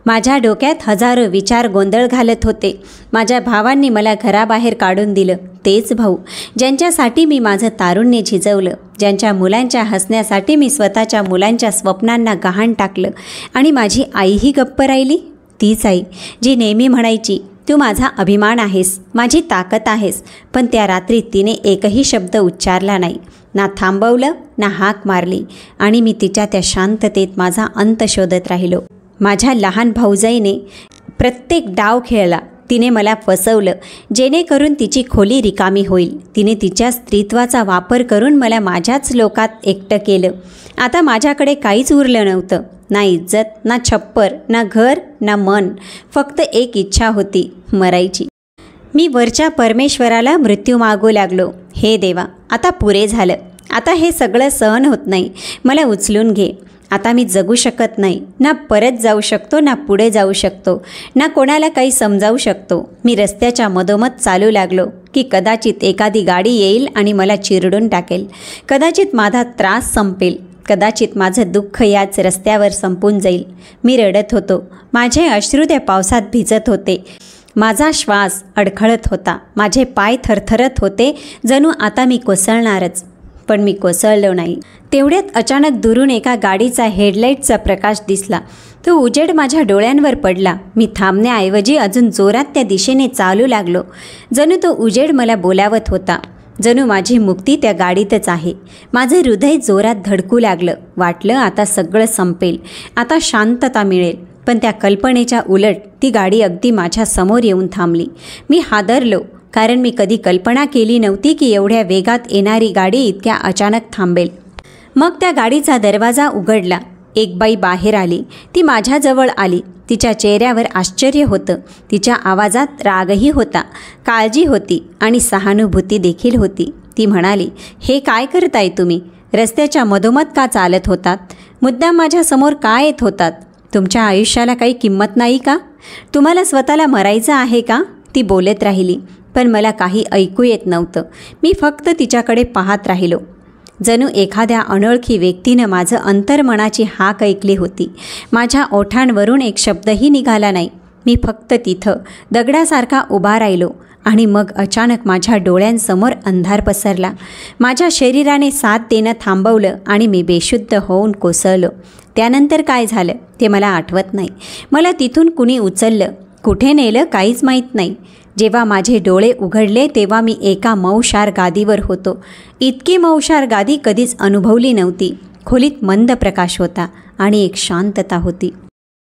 माझ्या डोक्यात हजारो विचार गोंधळ घालत होते. माझ्या भावांनी मला घराबाहेर काढून दिलं, तेच भाऊ ज्यांच्यासाठी मी माझं तारुण्य झिजवलं, ज्यांच्या मुलांच्या हसण्यासाठी मी स्वतःच्या मुलांच्या स्वप्नांना गहाण टाकलं. आणि माझी आईही गप्प राहिली. तीच आई जी नेहमी म्हणायची, तू माझा अभिमान आहेस, माझी ताकद आहेस. पण त्या रात्री तिने एकही शब्द उच्चारला नाही, ना थांबवलं ना हाक मारली. आणि मी तिच्या त्या शांततेत माझा अंत शोधत राहिलो. माझ्या लहान भाऊजाईने प्रत्येक डाव खेळला. तिने मला फसवलं जेणेकरून तिची खोली रिकामी होईल. तिने तिच्या स्त्रीत्वाचा वापर करून मला माझ्याच लोकात एकटं केलं. आता माझ्याकडे काहीच उरलं नव्हतं, ना इज्जत, ना छप्पर, ना घर, ना मन. फक्त एक इच्छा होती, मरायची. मी वरच्या परमेश्वराला मृत्यू मागू लागलो. हे देवा, आता पुरे झालं. आता हे सगळं सहन होत नाही. मला उचलून घे. आता मी जगू शकत नाही. ना परत जाऊ शकतो, ना पुढे जाऊ शकतो, ना कोणाला काही समजावू शकतो. मी रस्त्याच्या मधोमध चालू लागलो की कदाचित एखादी गाडी येईल आणि मला चिरडून टाकेल. कदाचित माझा त्रास संपेल. कदाचित माझं दुःख याच रस्त्यावर संपून जाईल. मी रडत होतो. माझे अश्रू त्या पावसात भिजत होते. माझा श्वास अडखळत होता. माझे पाय थरथरत होते, जणू आता मी कोसळणारच. पण मी कोसळलो नाही. तेवढ्यात अचानक दुरून एका गाडीचा हेडलाईटचा प्रकाश दिसला. तो उजेड माझ्या डोळ्यांवर पडला. मी थांबण्याऐवजी अजून जोरात त्या दिशेने चालू लागलो. जणू तो उजेड मला बोलावत होता. जणू माझी मुक्ती त्या गाडीतच आहे. माझं हृदय जोरात धडकू लागलं. वाटलं आता सगळं संपेल, आता शांतता मिळेल. पण त्या कल्पनेच्या उलट ती गाडी अगदी माझ्या समोर येऊन थांबली. मी हादरलो, कारण मी कधी कल्पना केली नव्हती की एवढ्या वेगात येणारी गाडी इतक्या अचानक थांबेल. मग त्या गाडीचा दरवाजा उघडला. एक बाई बाहेर आली. ती माझ्याजवळ आली. तिच्या चेहऱ्यावर आश्चर्य होतं. तिच्या आवाजात रागही होता, काळजी होती आणि सहानुभूती देखील होती. ती म्हणाली, हे काय करताय तुम्ही? रस्त्याच्या मधोमध का चालत होतात? मुद्दाम माझ्यासमोर का येत होतात? तुमच्या आयुष्याला काही किंमत नाही का? तुम्हाला स्वतःला मरायचं आहे का? ती बोलत राहिली, पण मला काही ऐकू येत नव्हतं. मी फक्त तिच्याकडे पाहत राहिलो. जणू एखाद्या अनोळखी व्यक्तीनं माझं अंतर्मनाची हाक ऐकली होती. माझ्या ओठांवरून एक शब्दही निघाला नाही. मी फक्त तिथं दगडासारखा उभा राहिलो. आणि मग अचानक माझ्या डोळ्यांसमोर अंधार पसरला. माझ्या शरीराने साथ देणं थांबवलं आणि मी बेशुद्ध होऊन कोसळलो. त्यानंतर काय झालं ते मला आठवत नाही. मला तिथून कुणी उचललं, कुठे नेलं काहीच माहीत नाही. जेव्हा माझे डोळे उघडले तेव्हा मी एका मऊशार गादीवर होतो. इतकी मऊशार गादी कधीच अनुभवली नव्हती. खोलीत मंद प्रकाश होता आणि एक शांतता होती.